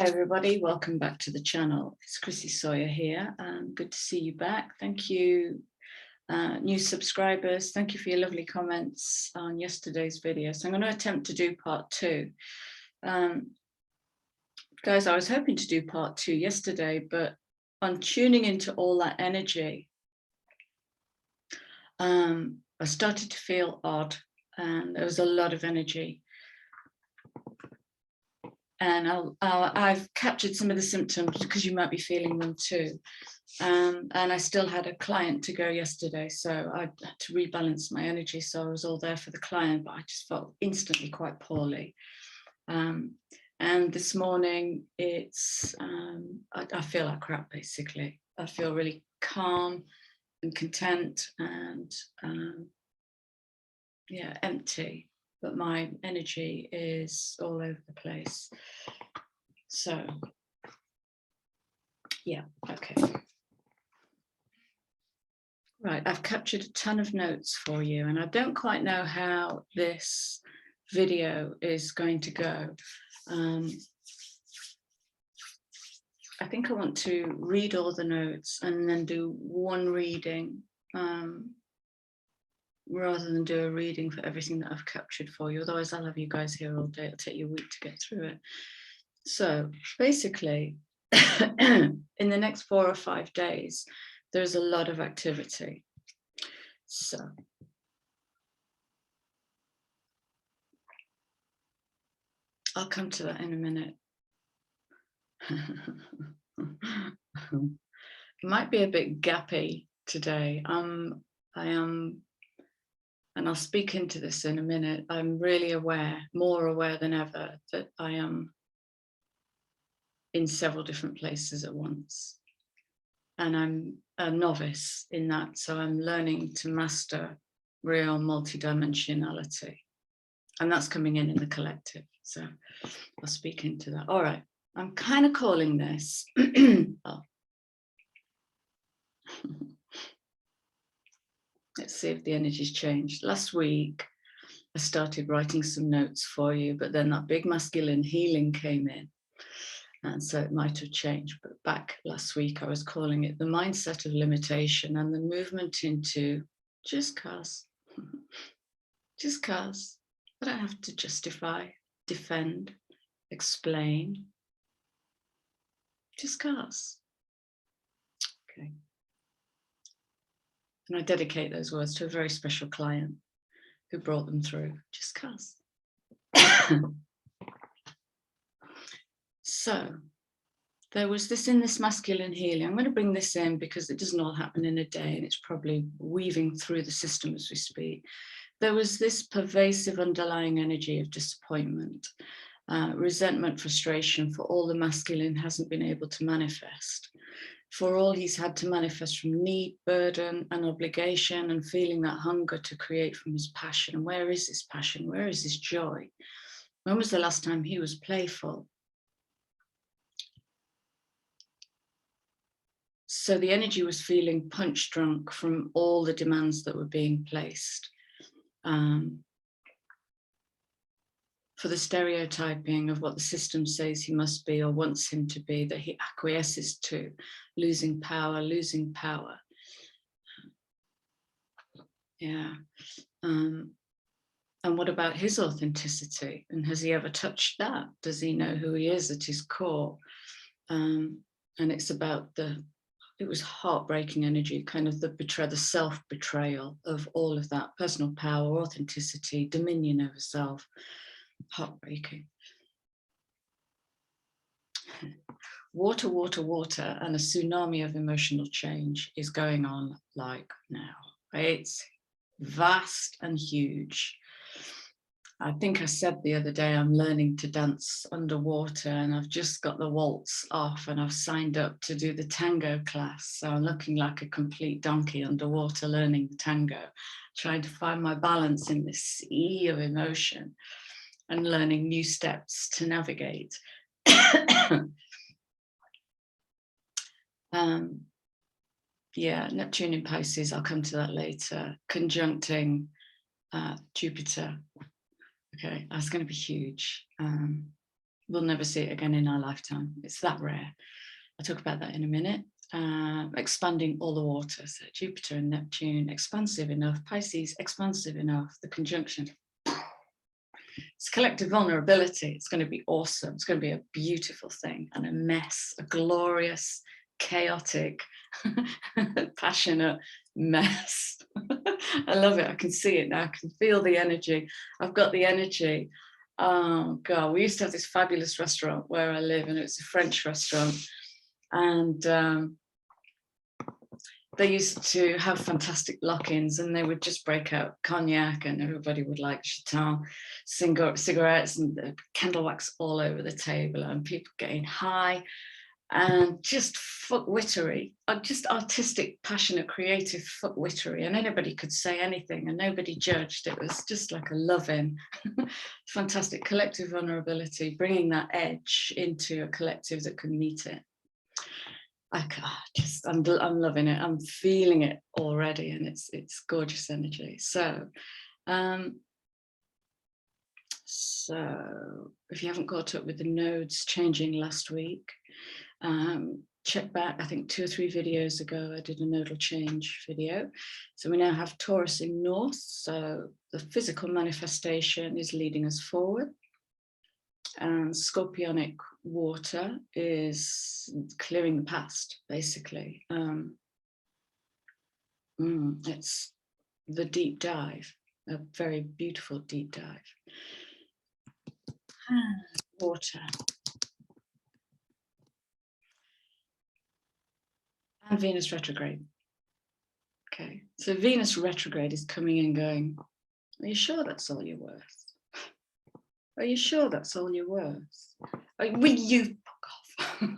Hi everybody, welcome back to the channel. It's Chrissy Sawyer here. Good to see you back. Thank you, new subscribers. Thank you for your lovely comments on yesterday's video. So I'm going to attempt to do part 2. Guys, I was hoping to do part 2 yesterday, but on tuning into all that energy, I started to feel odd, and there was a lot of energy. And I've captured some of the symptoms because you might be feeling them too. And I still had a client to go yesterday, so I had to rebalance my energy. So I was all there for the client, but I just felt instantly quite poorly. And this morning, it's I feel like crap, basically. I feel really calm and content and yeah, empty. But my energy is all over the place. So, yeah, okay. Right, I've captured a ton of notes for you, and I don't quite know how this video is going to go. I think I want to read all the notes and then do one reading, rather than do a reading for everything that I've captured for you. Otherwise, I'll have you guys here all day. It'll take you a week to get through it. So basically, in the next 4 or 5 days, there's a lot of activity. So I'll come to that in a minute. It might be a bit gappy today. I am, and I'll speak into this in a minute. I'm really aware, more aware than ever, that I am in several different places at once. And I'm a novice in that, so I'm learning to master real multidimensionality. And that's coming in the collective, so I'll speak into that. All right, I'm kind of calling this, oh. Let's see if the energy's changed. Last week, I started writing some notes for you, but then that big masculine healing came in. And so it might have changed. But back last week, I was calling it the mindset of limitation and the movement into just cause. Just cause. I don't have to justify, defend, explain. Just cause. Okay. And I dedicate those words to a very special client who brought them through. Just cause. So there was this in this masculine healing. I'm going to bring this in because it doesn't all happen in a day, and it's probably weaving through the system as we speak. There was this pervasive underlying energy of disappointment, resentment, frustration for all the masculine hasn't been able to manifest, for all he's had to manifest from need, burden, and obligation, and feeling that hunger to create from his passion. And where is his passion? Where is his joy? When was the last time he was playful? So the energy was feeling punch drunk from all the demands that were being placed. For the stereotyping of what the system says he must be or wants him to be, that he acquiesces to, losing power, losing power. Yeah. And what about his authenticity? And has he ever touched that? Does he know who he is at his core? And it's about it was heartbreaking energy, kind of the self-betrayal of all of that, personal power, authenticity, dominion over self, heartbreaking. Water, water, water, and a tsunami of emotional change is going on like now. It's vast and huge. I think I said the other day, I'm learning to dance underwater, and I've just got the waltz off and I've signed up to do the tango class. So I'm looking like a complete donkey underwater, learning the tango, trying to find my balance in this sea of emotion and learning new steps to navigate. Yeah, Neptune in Pisces, I'll come to that later, conjuncting Jupiter. Okay, that's going to be huge. we'll never see it again in our lifetime. It's that rare. I'll talk about that in a minute. Expanding all the water, so Jupiter and Neptune, expansive enough, Pisces, expansive enough, the conjunction. It's collective vulnerability. It's going to be awesome. It's going to be a beautiful thing, and a mess, a glorious, chaotic, passionate mess. I love it. I can see it now. I can feel the energy. I've got the energy. Oh God, we used to have this fabulous restaurant where I live, and it's a French restaurant. And they used to have fantastic lock-ins, and they would just break out cognac, and everybody would like Chateau cigarettes and the candle wax all over the table, and people getting high, and just fuckwittery, just artistic, passionate, creative fuckwittery, and anybody could say anything and nobody judged. It was just like a loving, fantastic collective vulnerability, bringing that edge into a collective that can meet it. I'm loving it. I'm feeling it already, and it's gorgeous energy. So if you haven't caught up with the nodes changing last week, check back. I think 2 or 3 videos ago I did a nodal change video. So we now have Taurus in North, so the physical manifestation is leading us forward, and Scorpionic water is clearing the past, basically. It's the deep dive, a very beautiful deep dive. Water. And Venus retrograde. Okay, so Venus retrograde is coming in going, are you sure that's all you're worth? Are you sure that's all you're worth? Will you fuck off?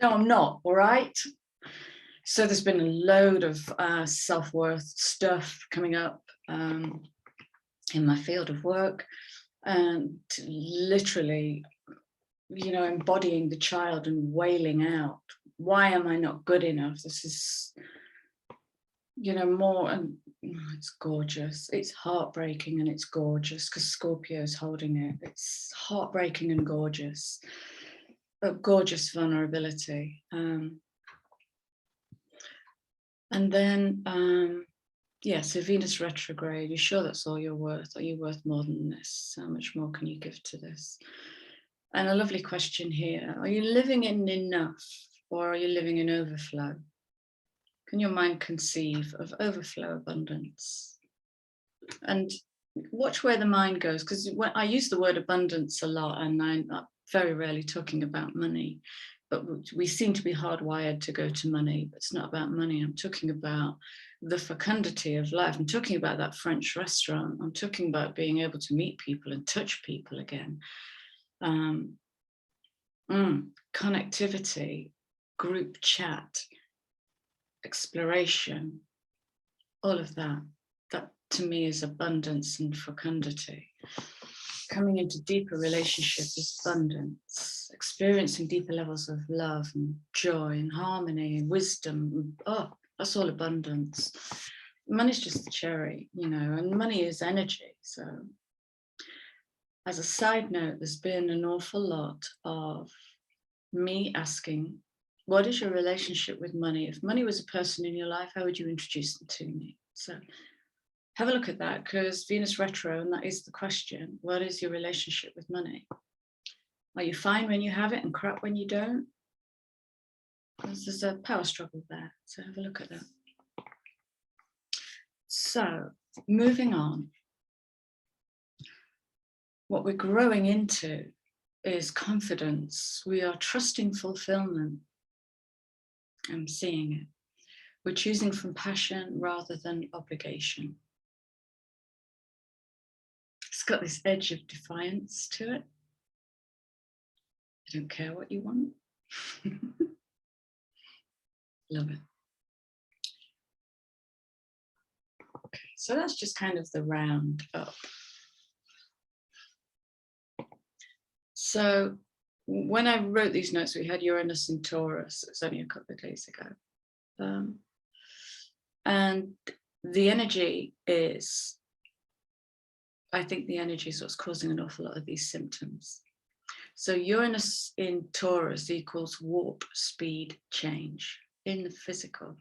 No, I'm not, all right? So there's been a load of self-worth stuff coming up in my field of work, and literally, you know, embodying the child and wailing out, why am I not good enough? This is, you know, more, and it's gorgeous. It's heartbreaking and it's gorgeous because Scorpio is holding it. It's heartbreaking and gorgeous, but gorgeous vulnerability. And then, yeah, so Venus retrograde, you sure that's all you're worth? Are you worth more than this? How much more can you give to this? And a lovely question here. Are you living in enough, or are you living in overflow? Can your mind conceive of overflow abundance? And watch where the mind goes, because I use the word abundance a lot, and I'm very rarely talking about money, but we seem to be hardwired to go to money. But it's not about money. I'm talking about the fecundity of life. I'm talking about that French restaurant. I'm talking about being able to meet people and touch people again. Connectivity, group chat, exploration, all of that. That to me is abundance and fecundity. Coming into deeper relationship is abundance, experiencing deeper levels of love and joy and harmony and wisdom. Oh, that's all abundance. Money's just the cherry, you know, and money is energy. So as a side note, there's been an awful lot of me asking, what is your relationship with money? If money was a person in your life, how would you introduce them to me? So have a look at that, because Venus retro, and that is the question. What is your relationship with money? Are you fine when you have it and crap when you don't? Because there's a power struggle there. So have a look at that. So moving on. What we're growing into is confidence. We are trusting fulfillment. I'm seeing it. We're choosing from passion rather than obligation. It's got this edge of defiance to it. I don't care what you want. Love it. Okay, so that's just kind of the round up. So when I wrote these notes, we had Uranus in Taurus. It was only a couple of days ago. And the energy is I think the energy is what's causing an awful lot of these symptoms. So Uranus in Taurus equals warp speed change in the physical.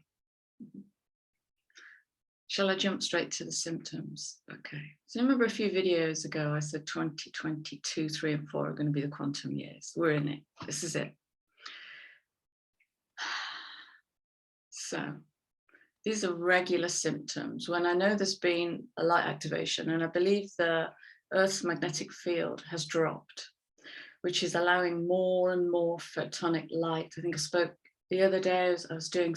Shall I jump straight to the symptoms? Okay. So remember a few videos ago, I said 2022, 3 and 4 are going to be the quantum years. We're in it. This is it. So these are regular symptoms. When I know there's been a light activation, and I believe the Earth's magnetic field has dropped, which is allowing more and more photonic light. I think I spoke the other day, I was doing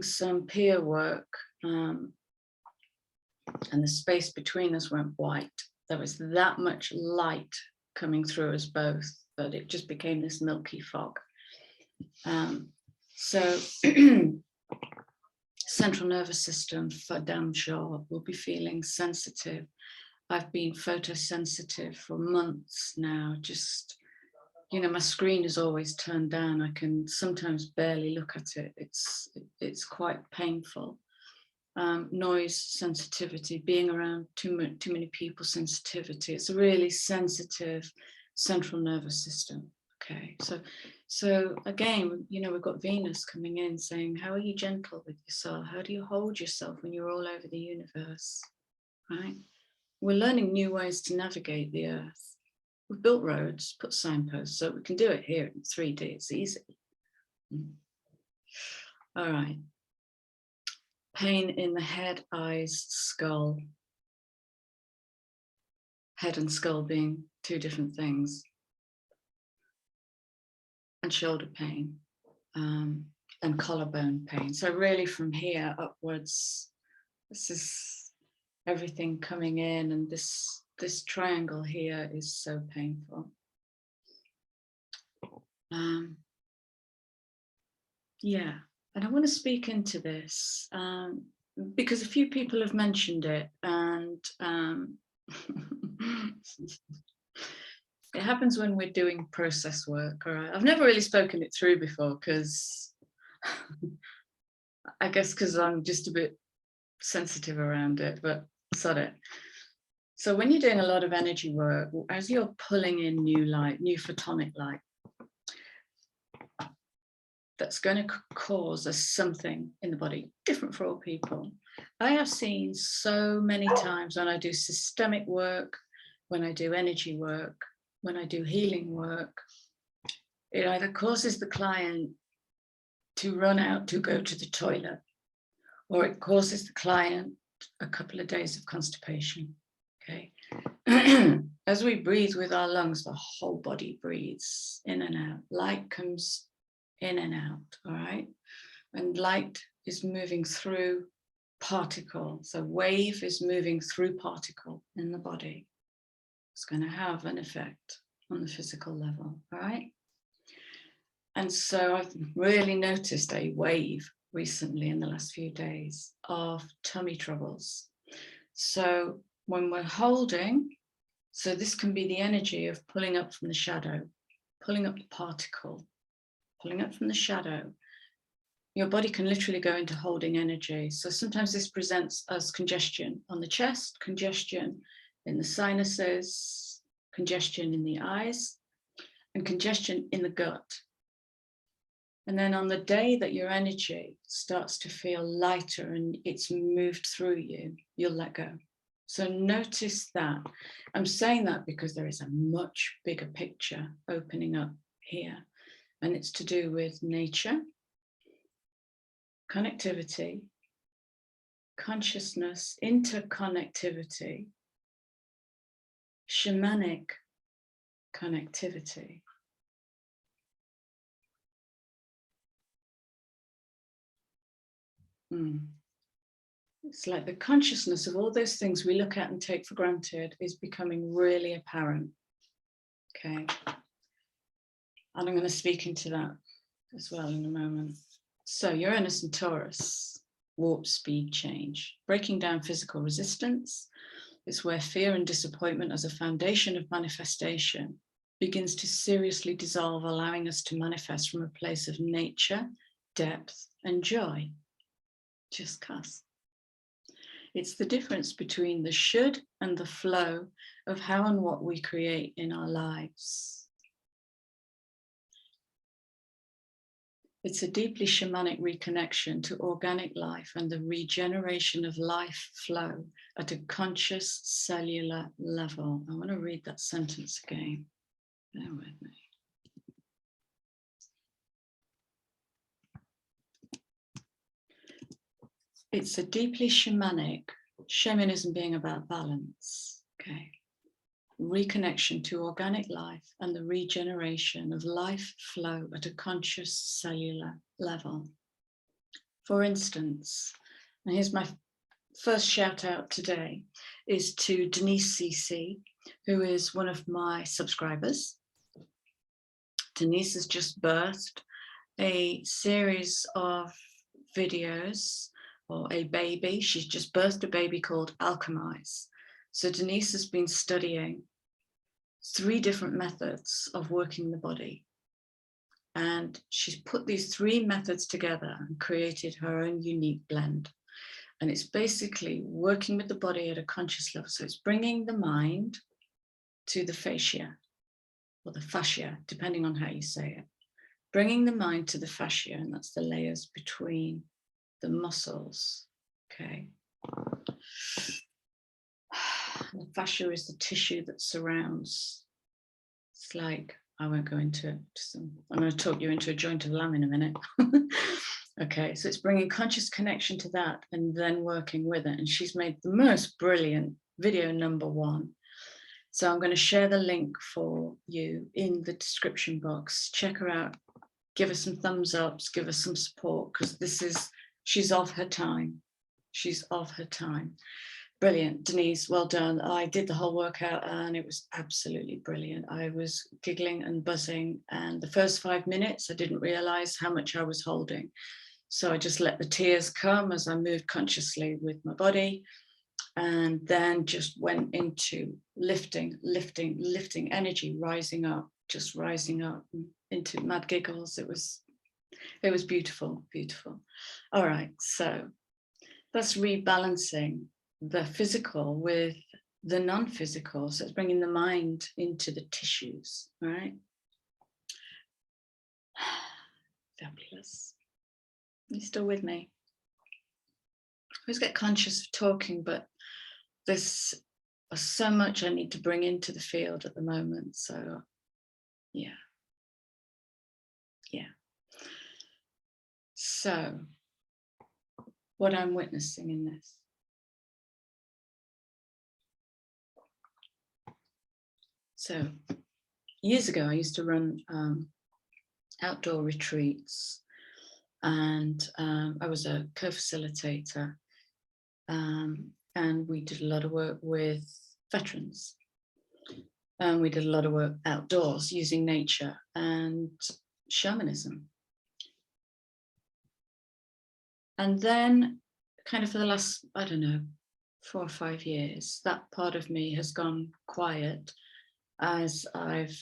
some peer work, and the space between us went white. There was that much light coming through us both that it just became this milky fog. So central nervous system for damn sure will be feeling sensitive. I've been photosensitive for months now. Just, you know, my screen is always turned down. I can sometimes barely look at it. It's quite painful. Noise sensitivity, being around too many people, sensitivity. It's a really sensitive central nervous system. Okay, so again, you know, we've got Venus coming in saying, how are you gentle with yourself? How do you hold yourself when you're all over the universe, right? We're learning new ways to navigate the Earth. We've built roads, put signposts, so we can do it here in 3D. It's easy. All right. Pain in the head, eyes, skull. Head and skull being two different things. And shoulder pain, and collarbone pain. So really from here upwards, this is everything coming in, and this triangle here is so painful. Yeah, and I want to speak into this because a few people have mentioned it, and it happens when we're doing process work. All right, I've never really spoken it through before because I guess because I'm just a bit sensitive around it, but sod it. So when you're doing a lot of energy work, as you're pulling in new light, new photonic light, that's going to cause us something in the body, different for all people. I have seen so many times when I do systemic work, when I do energy work, when I do healing work, it either causes the client to run out to go to the toilet, or it causes the client a couple of days of constipation. Okay. As we breathe with our lungs, the whole body breathes in and out. Light comes in and out, all right? And light is moving through particle. So wave is moving through particle in the body. It's going to have an effect on the physical level, all right? And so I've really noticed a wave recently in the last few days of tummy troubles. So when we're holding, so this can be the energy of pulling up from the shadow, pulling up the particle, pulling up from the shadow. Your body can literally go into holding energy. So sometimes this presents as congestion on the chest, congestion in the sinuses, congestion in the eyes, and congestion in the gut. And then on the day that your energy starts to feel lighter and it's moved through you, you'll let go. So notice that. I'm saying that because there is a much bigger picture opening up here. And it's to do with nature, connectivity, consciousness, interconnectivity, shamanic connectivity. It's like the consciousness of all those things we look at and take for granted is becoming really apparent. Okay. And I'm going to speak into that as well in a moment. So Uranus and Taurus, warp speed change, breaking down physical resistance. It's where fear and disappointment as a foundation of manifestation begins to seriously dissolve, allowing us to manifest from a place of nature, depth, and joy. Just cuss. It's the difference between the should and the flow of how and what we create in our lives. It's a deeply shamanic reconnection to organic life and the regeneration of life flow at a conscious cellular level. I want to read that sentence again. Bear with me. It's a deeply shamanic, shamanism being about balance, okay? Reconnection to organic life and the regeneration of life flow at a conscious cellular level. For instance, and here's my first shout out today, is to Denise CC, who is one of my subscribers. Denise has just birthed a series of videos, or a baby. She's just birthed a baby called Alchemize. So Denise has been studying 3 different methods of working the body. And she's put these 3 methods together and created her own unique blend. And it's basically working with the body at a conscious level. So it's bringing the mind to the fascia, or the fascia, depending on how you say it. Bringing the mind to the fascia, and that's the layers between the muscles, okay? The fascia is the tissue that surrounds. It's like, I won't go into some, I'm going to talk you into a joint of lamb in a minute. Okay, so it's bringing conscious connection to that and then working with it. And she's made the most brilliant video #1. So I'm going to share the link for you in the description box. Check her out. Give her some thumbs ups, give her some support, because she's of her time. She's of her time. Brilliant, Denise, well done. I did the whole workout and it was absolutely brilliant. I was giggling and buzzing, and the first 5 minutes, I didn't realize how much I was holding. So I just let the tears come as I moved consciously with my body, and then just went into lifting energy, rising up, just rising up into mad giggles. It was beautiful, beautiful. All right, so that's rebalancing the physical with the non-physical. So it's bringing the mind into the tissues, right? Fabulous. You still with me? I always get conscious of talking, but there's so much I need to bring into the field at the moment. So yeah. So what I'm witnessing in this. So years ago, I used to run outdoor retreats, and I was a co-facilitator, and we did a lot of work with veterans, and we did a lot of work outdoors using nature and shamanism. And then kind of for the last, I don't know, 4 or 5 years, that part of me has gone quiet as I've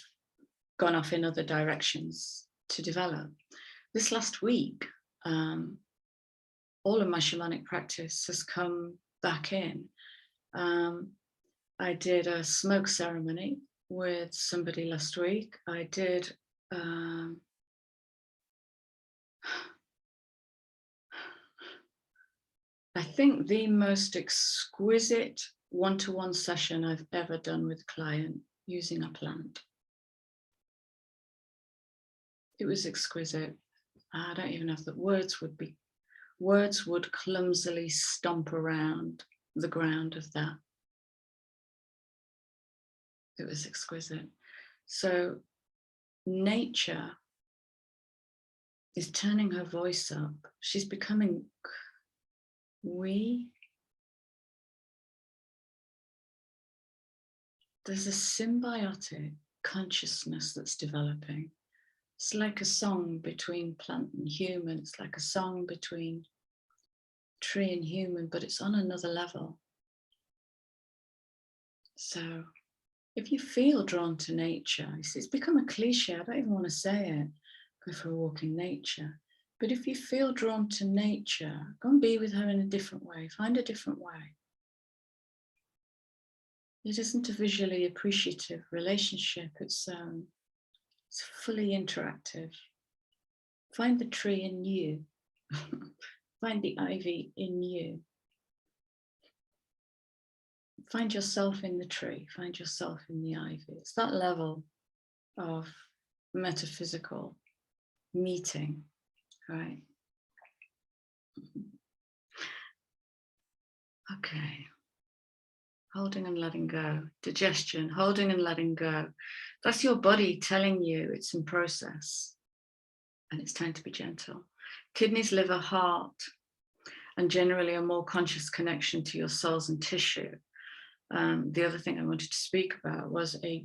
gone off in other directions to develop. This last week, all of my shamanic practice has come back in. I did a smoke ceremony with somebody last week. I did I think the most exquisite one-to-one session I've ever done with a client using a plant. It was exquisite. I don't even know if the words would clumsily stomp around the ground of that. It was exquisite. So nature is turning her voice up. She's becoming there's a symbiotic consciousness that's developing. It's like a song between plant and human. It's like a song between tree and human, but it's on another level. So if you feel drawn to nature, it's become a cliche, I don't even want to say it, go for a walk in nature. But if you feel drawn to nature, go and be with her in a different way, find a different way. It isn't a visually appreciative relationship. It's fully interactive. Find the tree in you. Find the ivy in you. Find yourself in the tree. Find yourself in the ivy. It's that level of metaphysical meeting, right? Okay. Holding and letting go. Digestion, holding and letting go. That's your body telling you it's in process and it's time to be gentle. Kidneys, liver, heart, and generally a more conscious connection to your cells and tissue. The other thing I wanted to speak about was a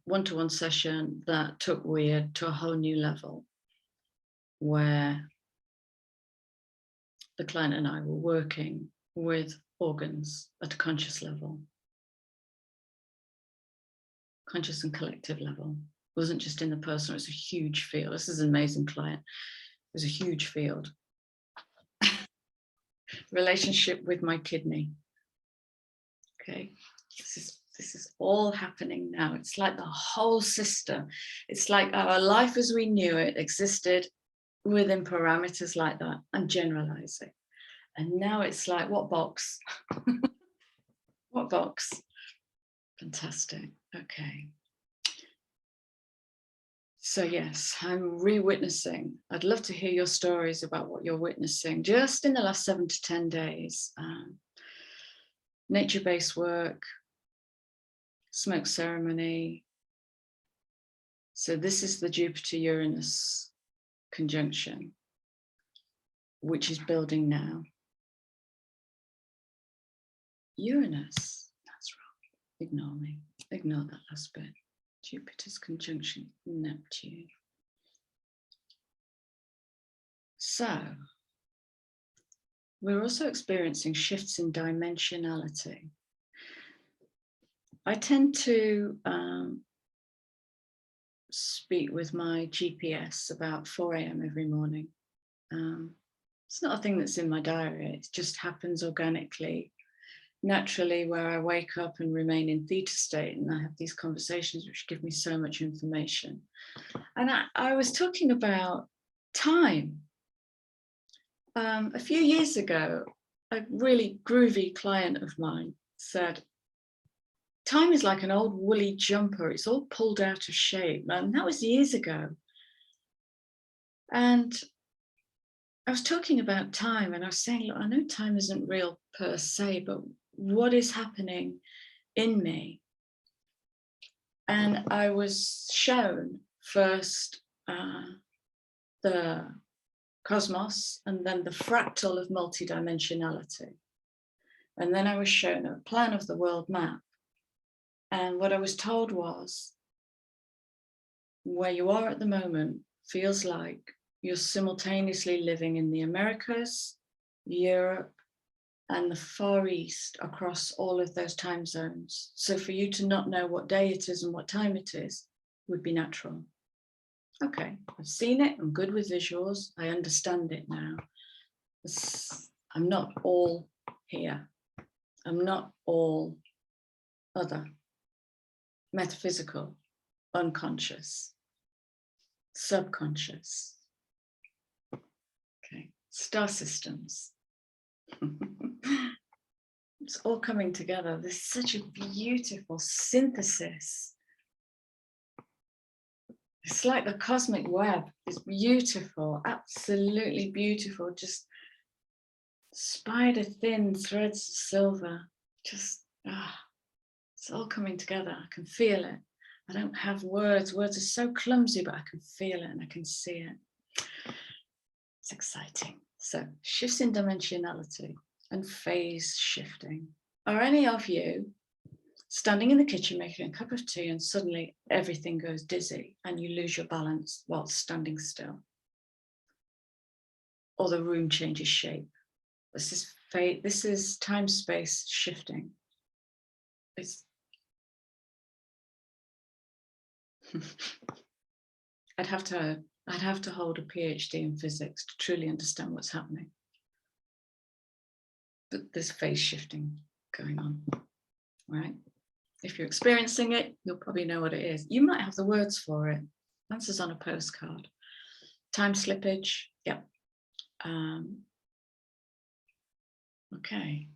one-to-one session that took Weird to a whole new level, where the client and I were working with organs at a conscious level, conscious and collective level. It wasn't just in the personal, it's a huge field. This is an amazing client. It was a huge field. Relationship with my kidney. Okay, this is all happening now. It's like the whole system. It's like our life as we knew it existed within parameters like that. I'm generalizing. And now it's like, what box? What box? Fantastic. Okay. So yes, I'm re-witnessing. I'd love to hear your stories about what you're witnessing just in the last 7 to 10 days. Nature-based work, smoke ceremony. So this is the Jupiter-Uranus conjunction, which is building now. Uranus, that's wrong. Ignore me. Ignore that last bit. Jupiter's conjunction Neptune. So we're also experiencing shifts in dimensionality. I tend to speak with my GPS about 4 a.m. every morning. It's not a thing that's in my diary. It just happens organically, naturally, where I wake up and remain in theta state, and I have these conversations which give me so much information. And I was talking about time. A few years ago, a really groovy client of mine said, time is like an old woolly jumper. It's all pulled out of shape. And that was years ago. And I was talking about time, and I was saying, look, I know time isn't real per se, but what is happening in me? And I was shown first the cosmos, and then the fractal of multidimensionality. And then I was shown a plan of the world map. And what I was told was, where you are at the moment feels like you're simultaneously living in the Americas, Europe, and the Far East across all of those time zones. So for you to not know what day it is and what time it is would be natural. Okay, I've seen it, I'm good with visuals, I understand it now. I'm not all here. I'm not all other, metaphysical, unconscious, subconscious. Okay, star systems. It's all coming together. There's such a beautiful synthesis. It's like the cosmic web. It's beautiful, absolutely beautiful. Just spider thin threads of silver. Just, it's all coming together. I can feel it. I don't have words. Words are so clumsy, but I can feel it and I can see it. It's exciting. So shifts in dimensionality and phase shifting. Are any of you standing in the kitchen making a cup of tea and suddenly everything goes dizzy and you lose your balance while standing still? Or the room changes shape? This is time-space shifting. I'd have to hold a PhD in physics to truly understand what's happening. But there's phase shifting going on, right? If you're experiencing it, you'll probably know what it is. You might have the words for it. Answers on a postcard. Time slippage, yep. Okay.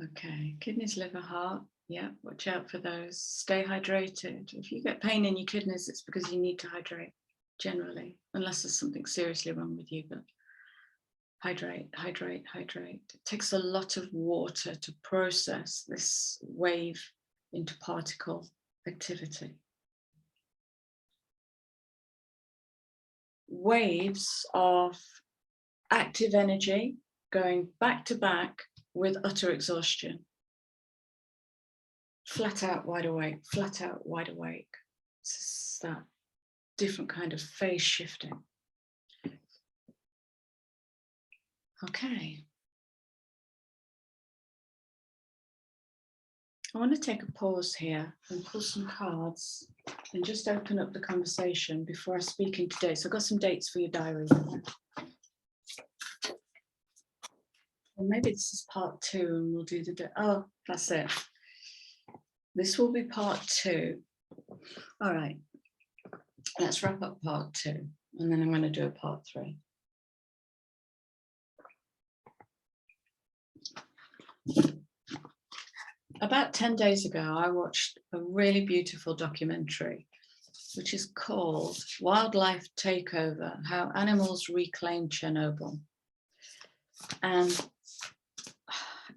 Okay, kidneys, liver, heart, yeah, watch out for those. Stay hydrated. If you get pain in your kidneys, it's because you need to hydrate, generally, unless there's something seriously wrong with you, but hydrate, hydrate, hydrate. It takes a lot of water to process this wave into particle activity. Waves of active energy going back to back with utter exhaustion. Flat out, wide awake, flat out, wide awake. It's that different kind of phase shifting. Okay. I want to take a pause here and pull some cards and just open up the conversation before I speak into dates. I've got some dates for your diary. Well, maybe this is part 2 and we'll do the, oh, that's it. This will be part 2. All right, let's wrap up part 2 and then I'm going to do a part 3. About 10 days ago, I watched a really beautiful documentary, which is called Wildlife Takeover, How Animals Reclaim Chernobyl. And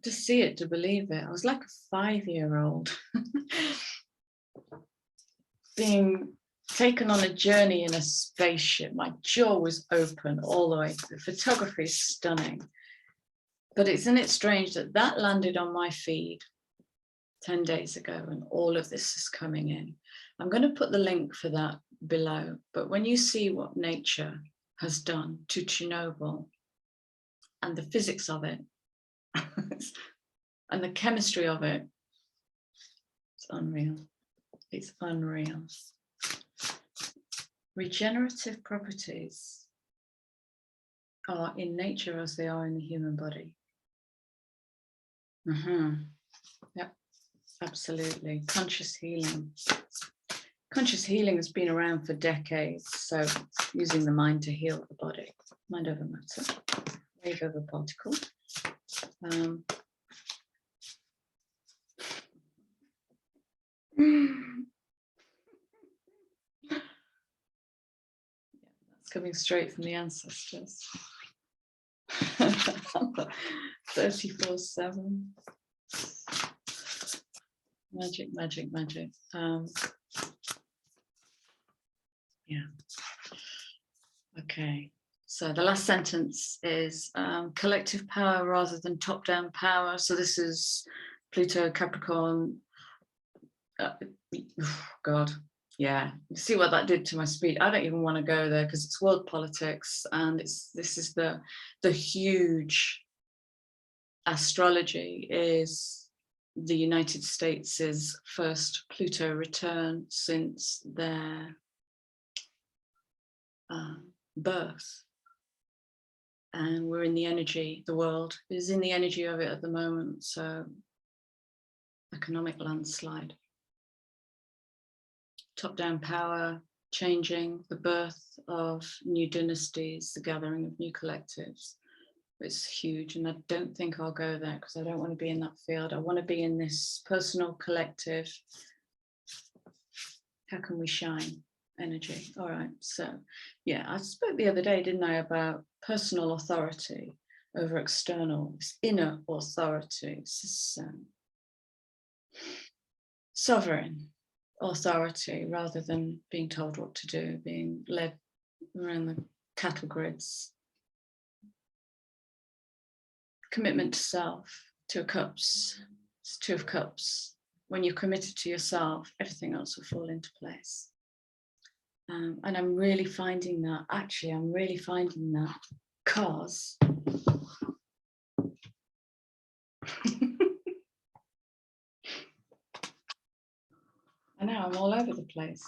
to see it, to believe it, I was like a 5-year-old being taken on a journey in a spaceship. My jaw was open all the way. The photography is stunning. But isn't it strange that that landed on my feed 10 days ago and all of this is coming in? I'm going to put the link for that below. But when you see what nature has done to Chernobyl and the physics of it and the chemistry of it, it's unreal. It's unreal. Regenerative properties are in nature as they are in the human body. Yep, absolutely. Conscious healing. Conscious healing has been around for decades. So using the mind to heal the body. Mind over matter. Wave over particle. That's coming straight from the ancestors. 34/7. Magic, magic, magic. Yeah. Okay. So the last sentence is collective power rather than top-down power. So this is Pluto, Capricorn. God, yeah. You see what that did to my speed. I don't even want to go there because it's world politics, and this is the huge astrology is the United States' first Pluto return since their birth. And we're in the energy, the world is in the energy of it at the moment. So economic landslide. Top-down power, changing, the birth of new dynasties, the gathering of new collectives. It's huge, and I don't think I'll go there because I don't want to be in that field. I want to be in this personal collective. How can we shine energy? All right, so yeah, I spoke the other day, didn't I, about personal authority over external, inner authority. This is sovereign authority rather than being told what to do, being led around the cattle grids. Commitment to self, 2 of cups, it's 2 of cups. When you're committed to yourself, everything else will fall into place. And I'm really finding that, actually, I'm really finding that because I know I'm all over the place.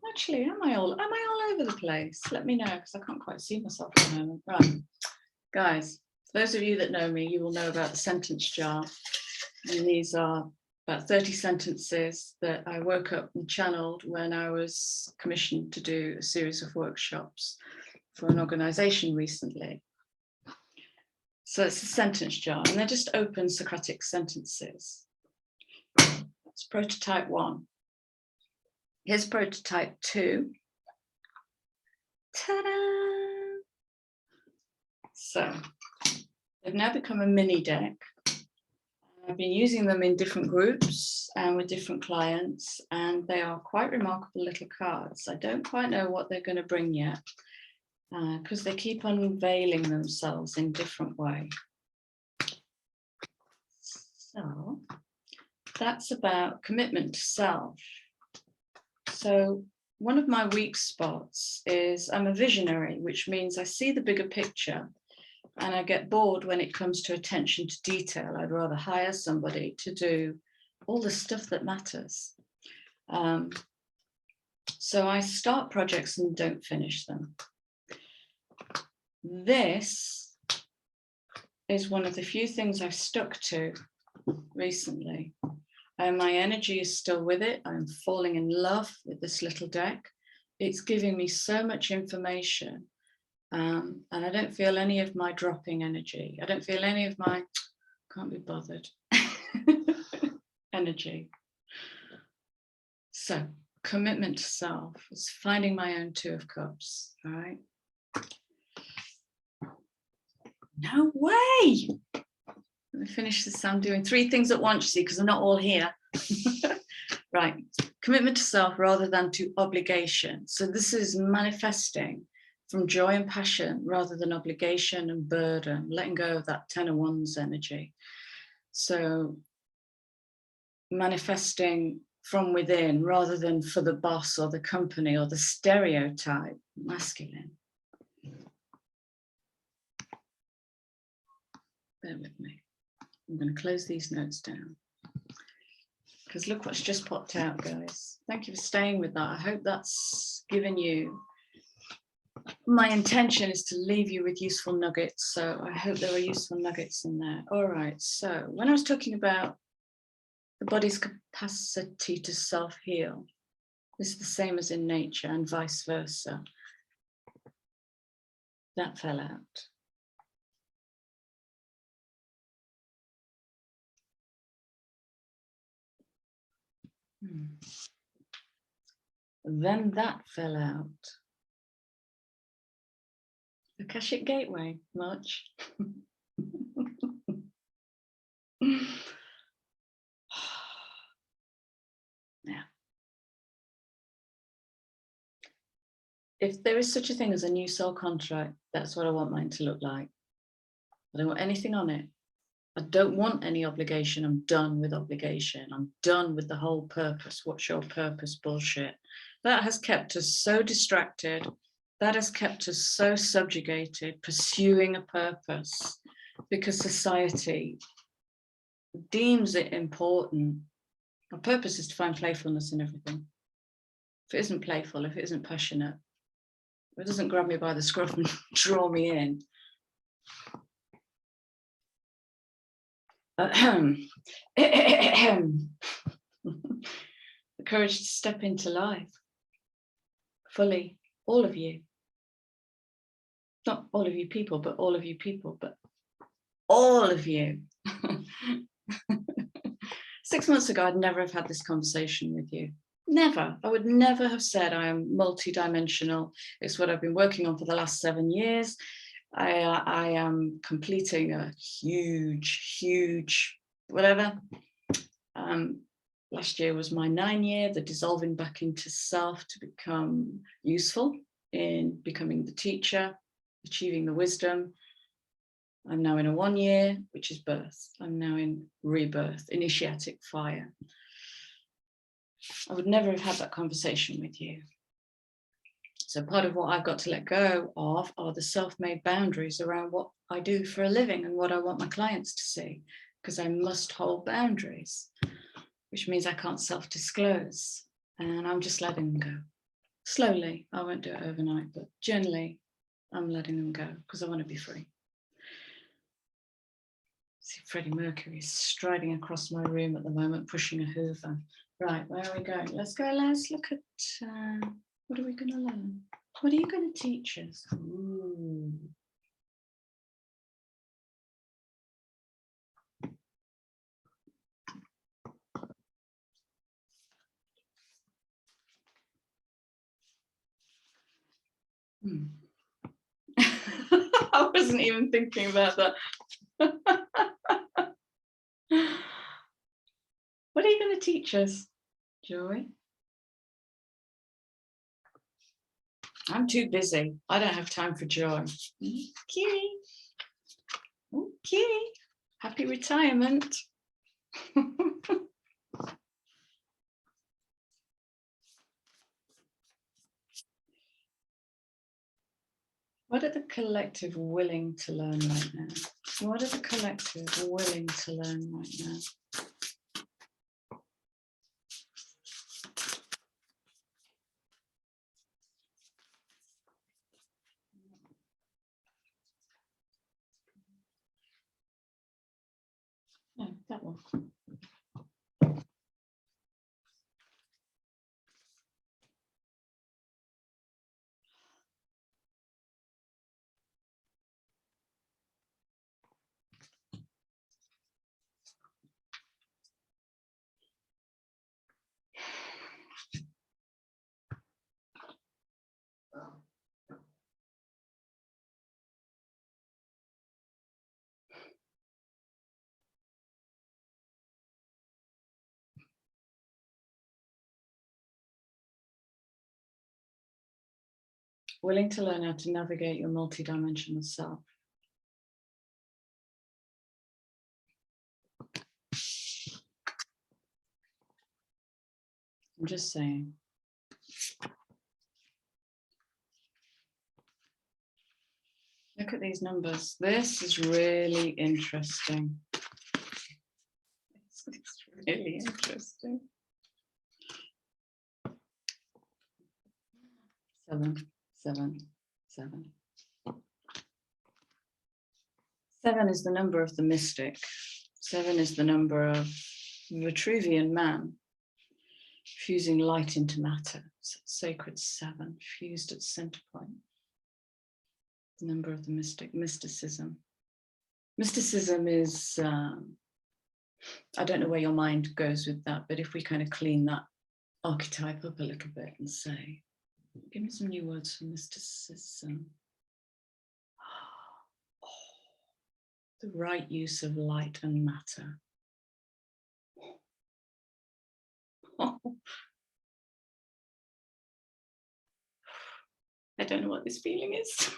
Actually, am I all over the place? Let me know because I can't quite see myself at the moment. Right, guys, Those of you that know me, you will know about the sentence jar. And these are about 30 sentences that I woke up and channeled when I was commissioned to do a series of workshops for an organization recently. So it's a sentence jar, and they're just open Socratic sentences. It's prototype 1. Here's prototype 2. Ta-da! So they've now become a mini deck. I've been using them in different groups and with different clients, and they are quite remarkable little cards. I don't quite know what they're going to bring yet, because they keep unveiling themselves in different ways. So that's about commitment to self. So one of my weak spots is I'm a visionary, which means I see the bigger picture, and I get bored when it comes to attention to detail. I'd rather hire somebody to do all the stuff that matters. So I start projects and don't finish them. This is one of the few things I've stuck to recently. And my energy is still with it. I'm falling in love with this little deck. It's giving me so much information. And I don't feel any of my dropping energy. I don't feel any of my can't be bothered energy. So commitment to self is finding my own 2 of Cups. All right. No way. Let me finish this. I'm doing 3 things at once, you see, because I'm not all here. Right. Commitment to self rather than to obligation. So this is manifesting from joy and passion rather than obligation and burden, letting go of that 10 of Wands energy. So manifesting from within rather than for the boss or the company or the stereotype, masculine. Bear with me. I'm going to close these notes down, because look what's just popped out, guys. Thank you for staying with that. I hope that's given you. My intention is to leave you with useful nuggets, so I hope there are useful nuggets in there. All right, so when I was talking about the body's capacity to self-heal, it's the same as in nature and vice versa. That fell out. Then that fell out. Akashic Gateway, much. Yeah. If there is such a thing as a new soul contract, that's what I want mine to look like. I don't want anything on it. I don't want any obligation. I'm done with obligation. I'm done with the whole purpose. What's your purpose bullshit? That has kept us so distracted. That has kept us so subjugated, pursuing a purpose, because society deems it important. Our purpose is to find playfulness in everything. If it isn't playful, if it isn't passionate, if it doesn't grab me by the scruff and draw me in, the courage to step into life fully, all of you. Not all of you people, but all of you people, but all of you. 6 months ago, I'd never have had this conversation with you. Never. I would never have said I am multidimensional. It's what I've been working on for the last 7 years. I am completing a huge, whatever. Last year was my 9 year, the dissolving back into self to become useful in becoming the teacher, achieving the wisdom. I'm now in a 1 year, which is birth. I'm now in rebirth, initiatic fire. I would never have had that conversation with you. So part of what I've got to let go of are the self-made boundaries around what I do for a living and what I want my clients to see, because I must hold boundaries, which means I can't self-disclose. And I'm just letting them go. Slowly, I won't do it overnight, but generally I'm letting them go because I want to be free. Freddie Mercury is striding across my room at the moment, pushing a Hoover. Right, where are we going? Let's go. Let's look at what are we going to learn? What are you going to teach us? Ooh. I wasn't even thinking about that. What are you going to teach us, Joy? I'm too busy. I don't have time for Joy. Okay. Okay. Happy retirement. What are the collective willing to learn right now? What are the collective willing to learn right now? No, that one. Willing to learn how to navigate your multidimensional self. I'm just saying. Look at these numbers. This is really interesting. It's really interesting. 7, 7, 7. 7 is the number of the mystic. 7 is the number of Vitruvian man, fusing light into matter. Sacred 7, fused at center point. The number of the mystic, mysticism. Mysticism is, I don't know where your mind goes with that, but if we kind of clean that archetype up a little bit and say, give me some new words for mysticism. The right use of light and matter. I don't know what this feeling is.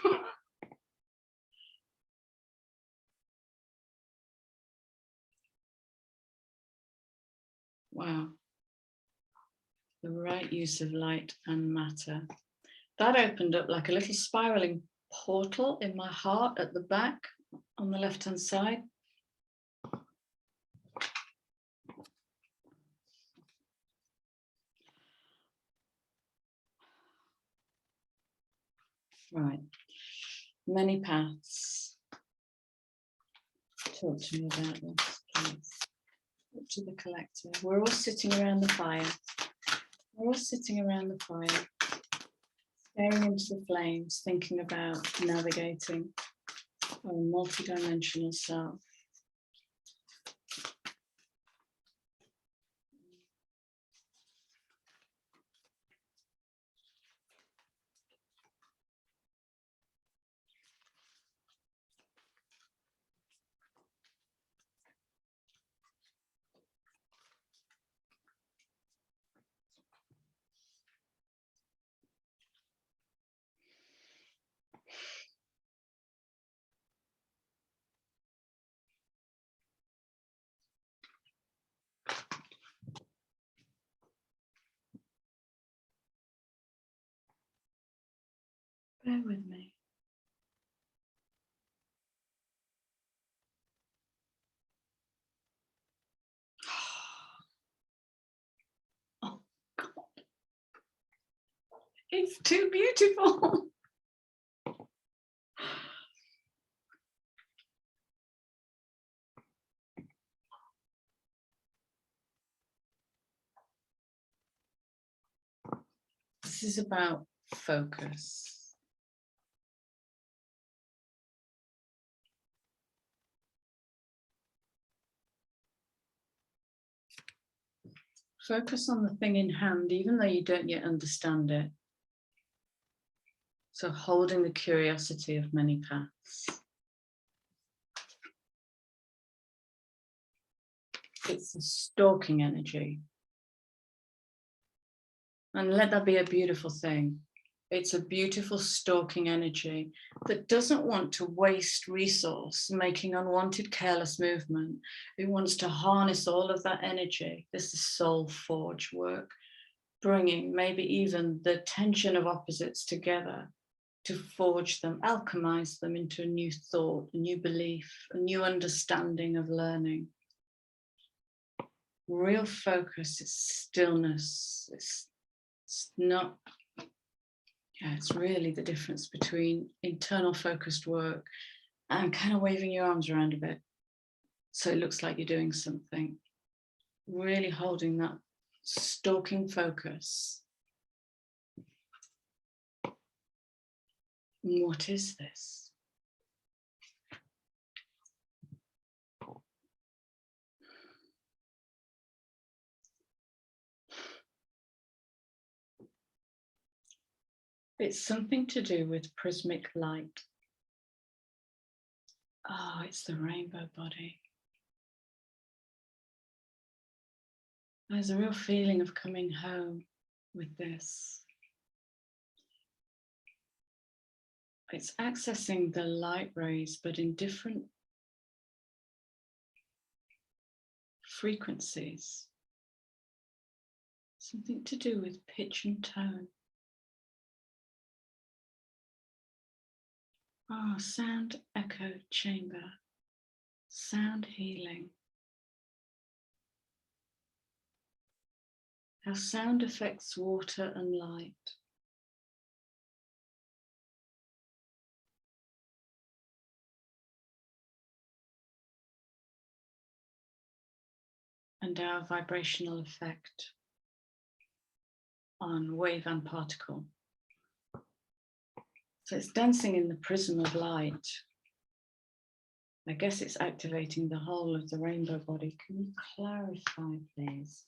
Wow. The right use of light and matter. That opened up like a little spiraling portal in my heart at the back on the left-hand side. Right. Many paths. Talk to me about this, please. Talk to the collective. We're all sitting around the fire. We're all sitting around the fire, staring into the flames, thinking about navigating our multidimensional self. Bear with me. Oh, God. It's too beautiful. This is about focus. Focus on the thing in hand, even though you don't yet understand it. So holding the curiosity of many paths. It's the stalking energy. And let that be a beautiful thing. It's a beautiful stalking energy that doesn't want to waste resource making unwanted careless movement. It wants to harness all of that energy. This is soul forge work, bringing maybe even the tension of opposites together to forge them, alchemize them into a new thought, a new belief, a new understanding of learning. Real focus is stillness. It's not, yeah, it's really the difference between internal focused work and kind of waving your arms around a bit so it looks like you're doing something. Really holding that stalking focus. What is this? It's something to do with prismic light. Oh, it's the rainbow body. There's a real feeling of coming home with this. It's accessing the light rays, but in different frequencies. Something to do with pitch and tone. Oh, sound echo chamber, sound healing. How sound affects water and light. And our vibrational effect on wave and particle. So it's dancing in the prism of light. I guess it's activating the whole of the rainbow body. Can you clarify, please?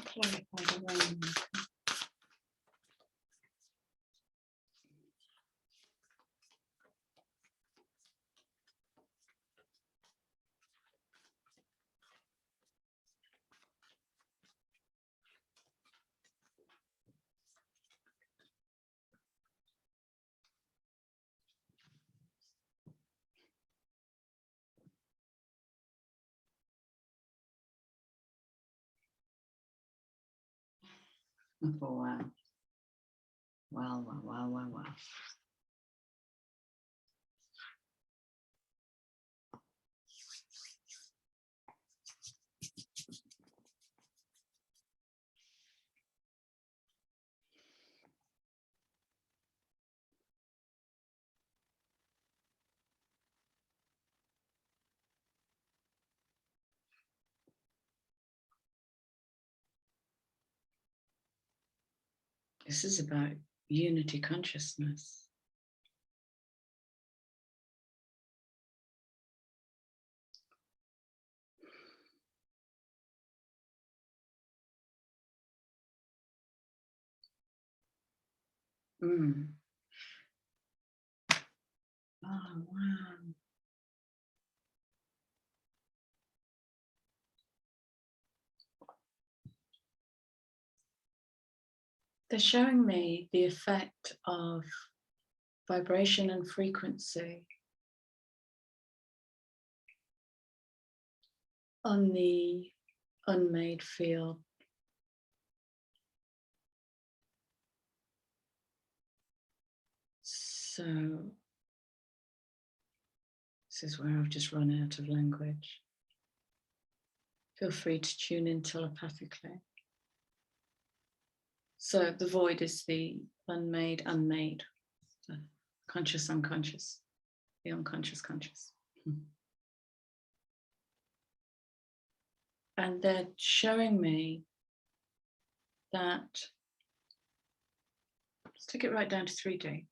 Clarify the rainbow. Oh, wow. Wow, wow, wow, wow, wow. This is about unity consciousness. Oh, wow. They're showing me the effect of vibration and frequency on the unmade field. So this is where I've just run out of language. Feel free to tune in telepathically. So the void is the unmade, the conscious, unconscious, the unconscious, conscious. And they're showing me that, let's take it right down to 3D.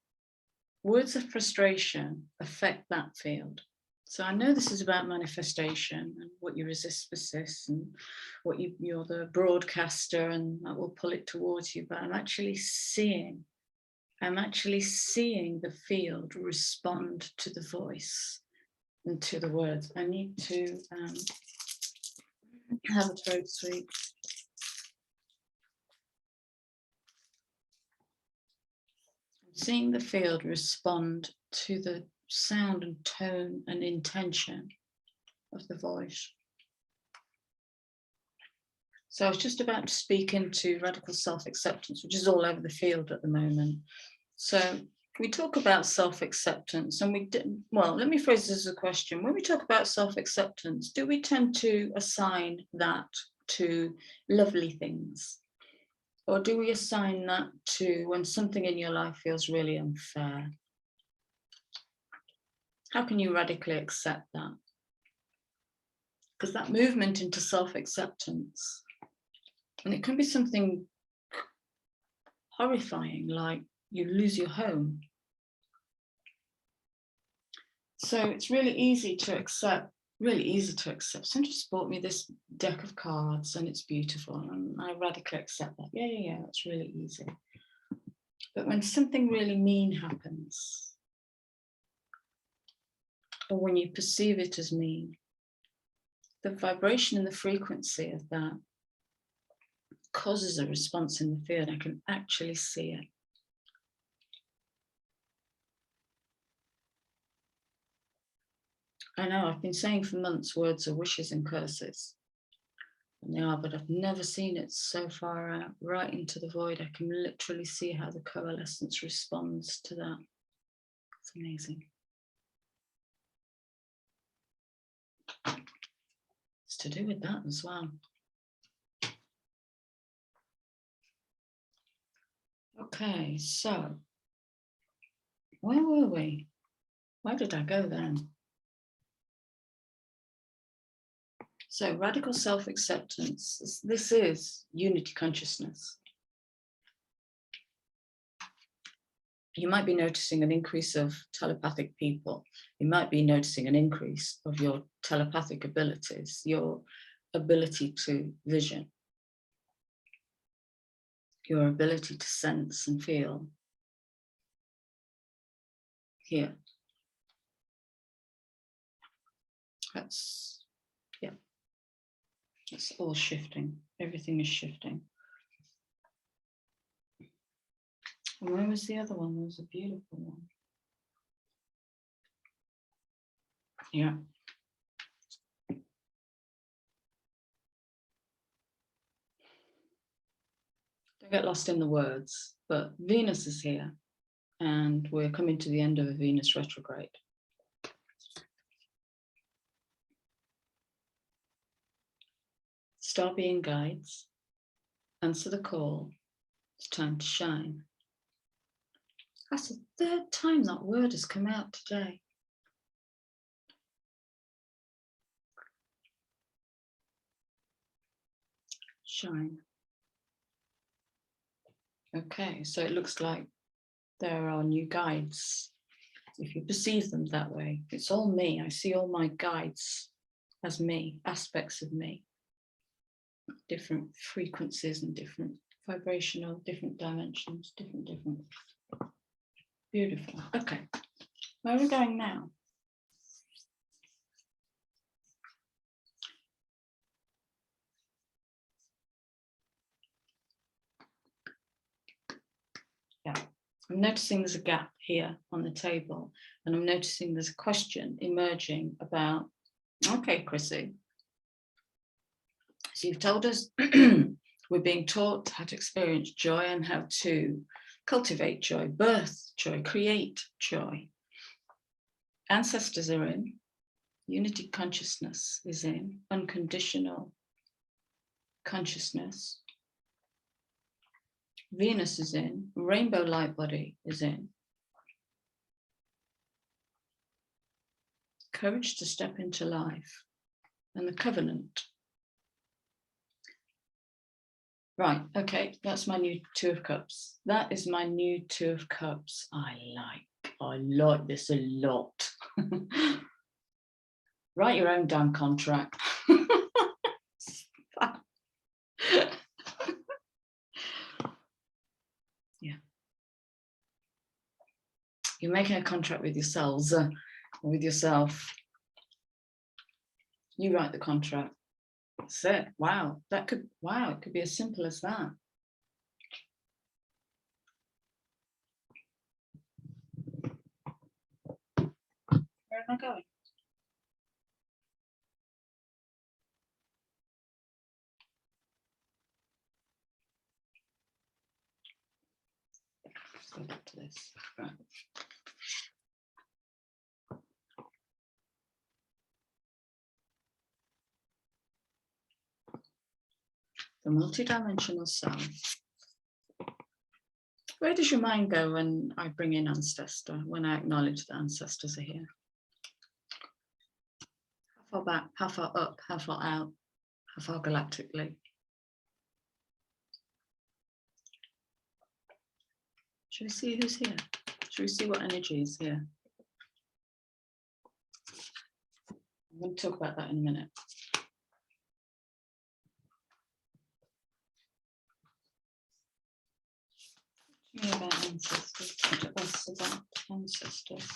Words of frustration affect that field. So I know this is about manifestation and what you resist persists, and what you're the broadcaster and that will pull it towards you. But I'm actually seeing the field respond to the voice and to the words. I need to have a throat sweet. Seeing the field respond to the sound and tone and intention of the voice. So I was just about to speak into radical self-acceptance, which is all over the field at the moment. So we talk about self-acceptance, and well, let me phrase this as a question. When we talk about self-acceptance, do we tend to assign that to lovely things? Or do we assign that to when something in your life feels really unfair? How can you radically accept that? Because that movement into self-acceptance, and it can be something horrifying, like you lose your home. So it's really easy to accept, Someone just bought me this deck of cards and it's beautiful, and I radically accept that. Yeah, it's really easy. But when something really mean happens, or when you perceive it as mean, the vibration and the frequency of that causes a response in the field. I can actually see it. I know I've been saying for months words are wishes and curses. And they are, but I've never seen it so far out, right into the void. I can literally see how the coalescence responds to that. It's amazing. It's to do with that as well. Okay, so where were we? Where did I go then? So radical self-acceptance, this is unity consciousness. You might be noticing an increase of telepathic people. You might be noticing an increase of your telepathic abilities, your ability to vision, your ability to sense and feel here. It's all shifting. Everything is shifting. And where was the other one? There was a beautiful one. Yeah. Don't get lost in the words, but Venus is here and we're coming to the end of a Venus retrograde. Star being guides, answer the call, it's time to shine. That's the third time that word has come out today. Shine. Okay, so it looks like there are new guides. If you perceive them that way, it's all me. I see all my guides as me, aspects of me. Different frequencies and different vibrational, different dimensions, different. Beautiful. Okay, where are we going now? Yeah, I'm noticing there's a gap here on the table, and I'm noticing there's a question emerging about, okay, Chrissy, so you've told us we're being taught how to experience joy and how to cultivate joy, birth joy, create joy. Ancestors are in, unity consciousness is in, unconditional consciousness. Venus is in, rainbow light body is in. Courage to step into life and the covenant Right, okay, that's my new Two of Cups. That is my new Two of Cups. I like this a lot. Write your own damn contract. Yeah. You're making a contract with yourselves, or with yourself. You write the contract. That's it. Wow, it could be as simple as that. Where am I going? Let's go back to this. Right. The multidimensional self. Where does your mind go when I bring in ancestor, when I acknowledge that ancestors are here? How far back, how far up, how far out, how far galactically? Should we see who's here? Should we see what energy is here? I'm going to talk about that in a minute. About ancestors, talk to us about ancestors.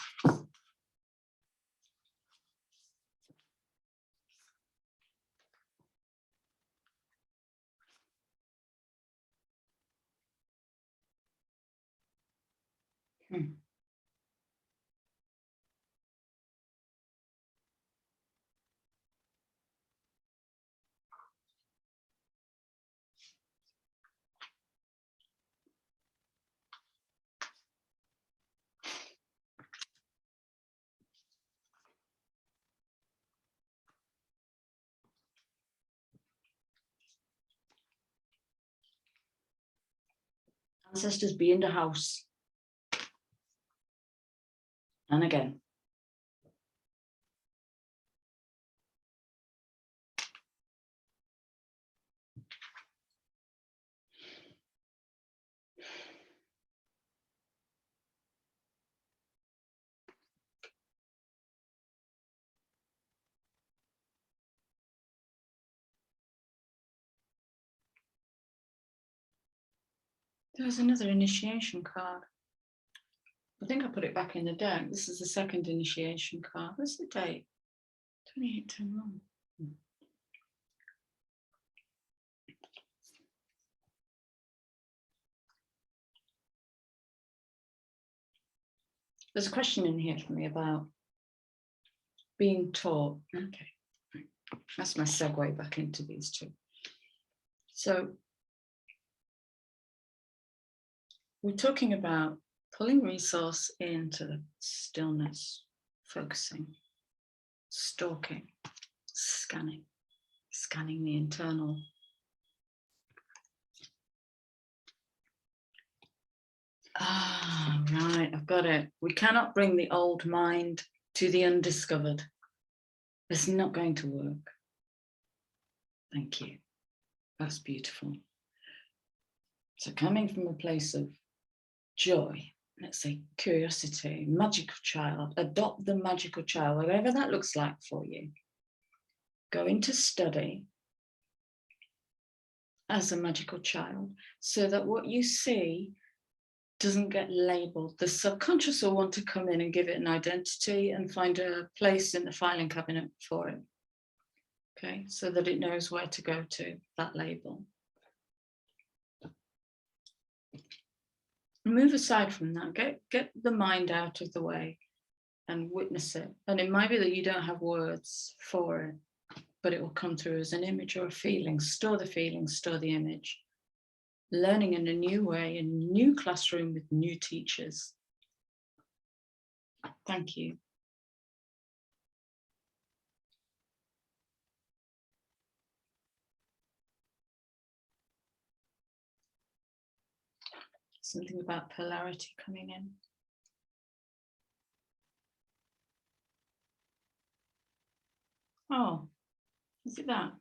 Ancestors be in the house. And again. There's another initiation card. I think I put it back in the deck. This is the second initiation card. What's the date? 28/10/1. There's a question in here for me about being taught. Okay, that's my segue back into these two. So we're talking about pulling resource into the stillness, focusing, stalking, scanning the internal. Ah, right, I've got it. We cannot bring the old mind to the undiscovered. It's not going to work. Thank you. That's beautiful. So coming from a place of joy, let's say curiosity, magical child, adopt the magical child, whatever that looks like for you. Go into study as a magical child so that what you see doesn't get labeled. The subconscious will want to come in and give it an identity and find a place in the filing cabinet for it. Okay, so that it knows where to go to, that label. Move aside from that, get the mind out of the way and witness it. And it might be that you don't have words for it, but it will come through as an image or a feeling. Store the feeling, store the image. Learning in a new way, in a new classroom with new teachers. Thank you. Something about polarity coming in. Oh, is it that?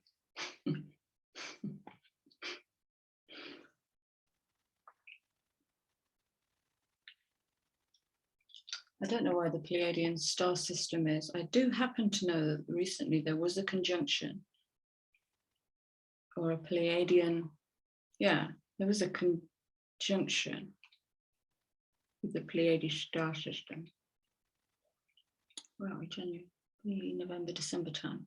I don't know where the Pleiadian star system is. I do happen to know that recently there was a conjunction or a Pleiadian, yeah, there was a conjunction with the Pleiadian star system. Where are we? January, November, December time.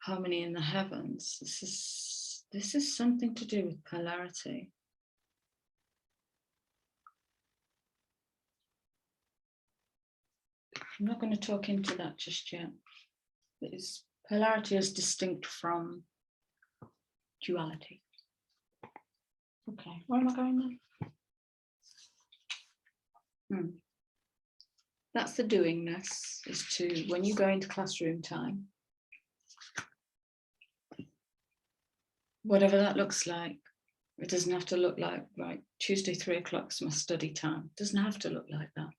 Harmony in the heavens. This is something to do with polarity. I'm not going to talk into that just yet. It's polarity is distinct from duality. Okay, where am I going now? That's the doingness, is to, when you go into classroom time, whatever that looks like, it doesn't have to look like, right, Tuesday 3 o'clock is my study time. It doesn't have to look like that.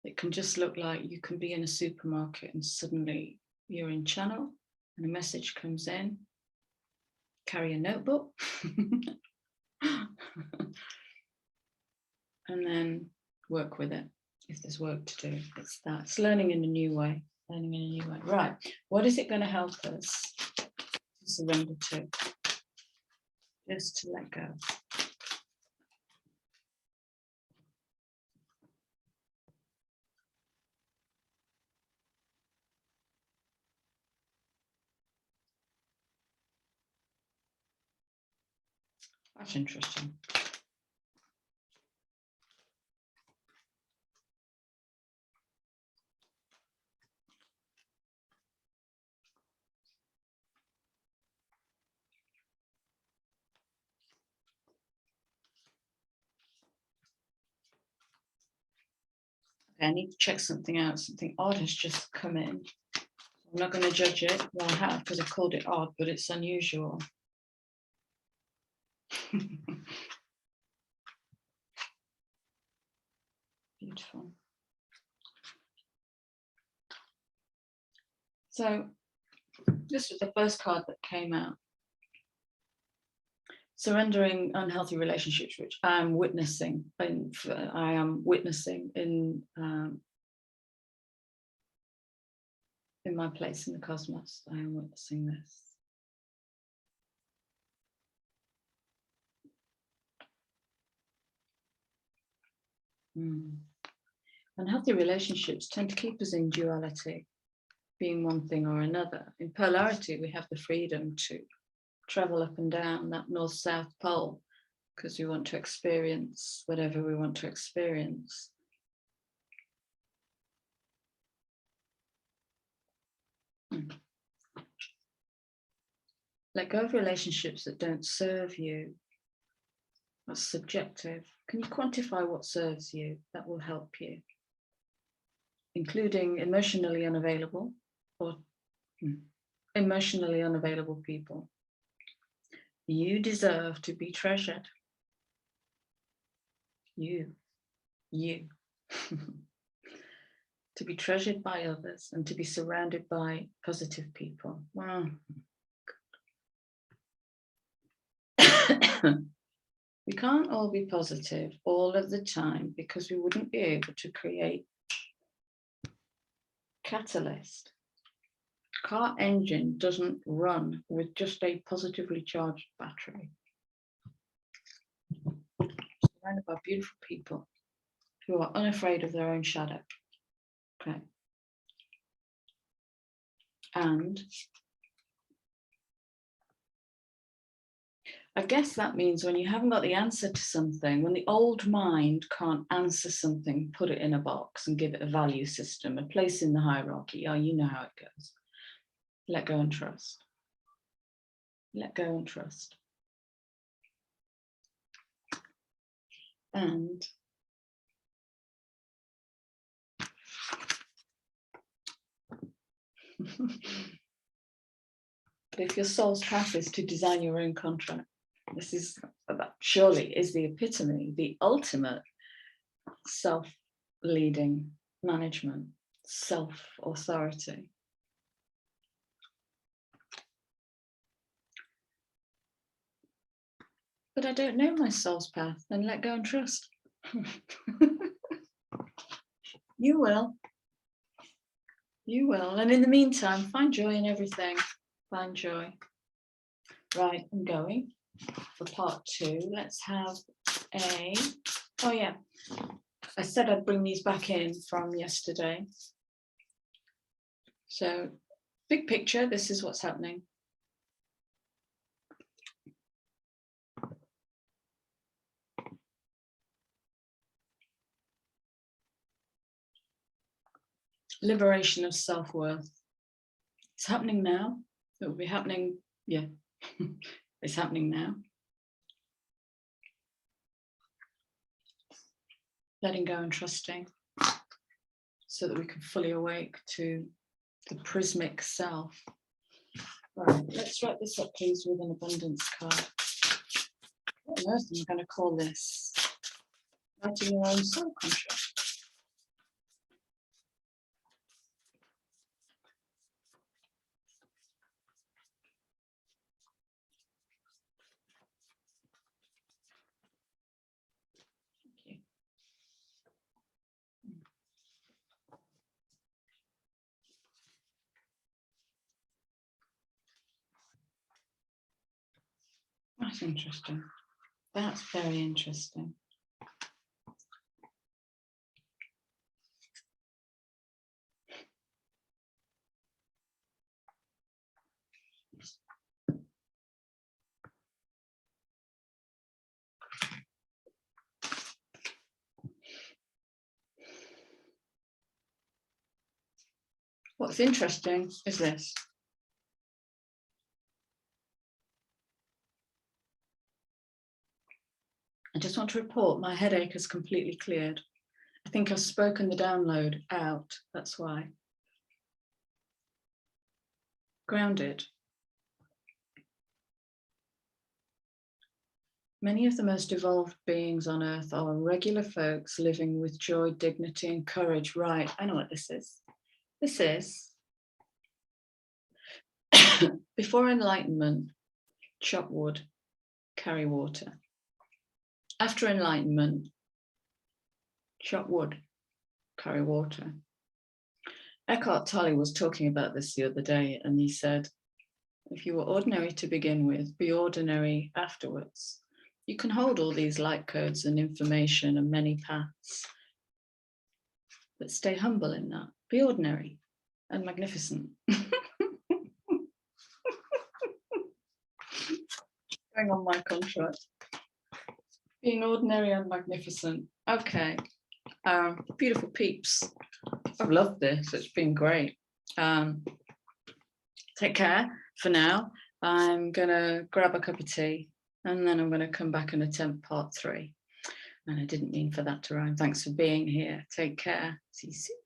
It can just look like you can be in a supermarket and suddenly you're in channel and a message comes in. Carry a notebook. And then work with it if there's work to do. It's that. It's learning in a new way. Learning in a new way. Right. What is it going to help us to surrender to? Just to let go. That's interesting. Okay, I need to check something out. Something odd has just come in. I'm not going to judge it. Well, I have, because I've called it odd, but it's unusual. Beautiful. So this was the first card that came out. Surrendering unhealthy relationships, which I am witnessing. I am witnessing in my place in the cosmos. I am witnessing this. Unhealthy relationships tend to keep us in duality, being one thing or another. In polarity, we have the freedom to travel up and down that north-south pole because we want to experience whatever we want to experience. Let go of relationships that don't serve you. That's subjective. Can you quantify what serves you? That will help you. Including emotionally unavailable or emotionally unavailable people. You deserve to be treasured. You. To be treasured by others and to be surrounded by positive people. Wow. We can't all be positive all of the time because we wouldn't be able to create catalyst. Car engine doesn't run with just a positively charged battery. Surrounded by beautiful people who are unafraid of their own shadow. Okay. And I guess that means when you haven't got the answer to something, when the old mind can't answer something, put it in a box and give it a value system, a place in the hierarchy. Oh, you know how it goes. Let go and trust. Let go and trust. And but if your soul's trap is to design your own contract, this is surely is the epitome, the ultimate self-leading management, self-authority. but I don't know my soul's path, then let go and trust. You will. You will. And in the meantime, find joy in everything. Find joy. Right, I'm going for part 2. Let's have a, oh yeah, I said I'd bring these back in from yesterday. So, big picture, this is what's happening. Liberation of self-worth. It's happening now. It will be happening, yeah, it's happening now. Letting go and trusting so that we can fully awake to the prismic self. Right, let's wrap this up, please, with an abundance card. What on earth am I going to call this? Writing your own soul contract. That's interesting. That's very interesting. What's interesting is this. I just want to report my headache has completely cleared. I think I've spoken the download out, that's why. Grounded. Many of the most evolved beings on earth are regular folks living with joy, dignity, and courage. Right, I know what this is. This is before enlightenment, chop wood, carry water. After enlightenment, chop wood, carry water. Eckhart Tolle was talking about this the other day, and he said, if you were ordinary to begin with, be ordinary afterwards. You can hold all these light codes and information and many paths, but stay humble in that. Be ordinary and magnificent. Going on my contract. Being ordinary and magnificent. Okay. Beautiful peeps. I've loved this. It's been great. Take care for now. I'm going to grab a cup of tea and then I'm going to come back and attempt part 3. And I didn't mean for that to rhyme. Thanks for being here. Take care. See you soon.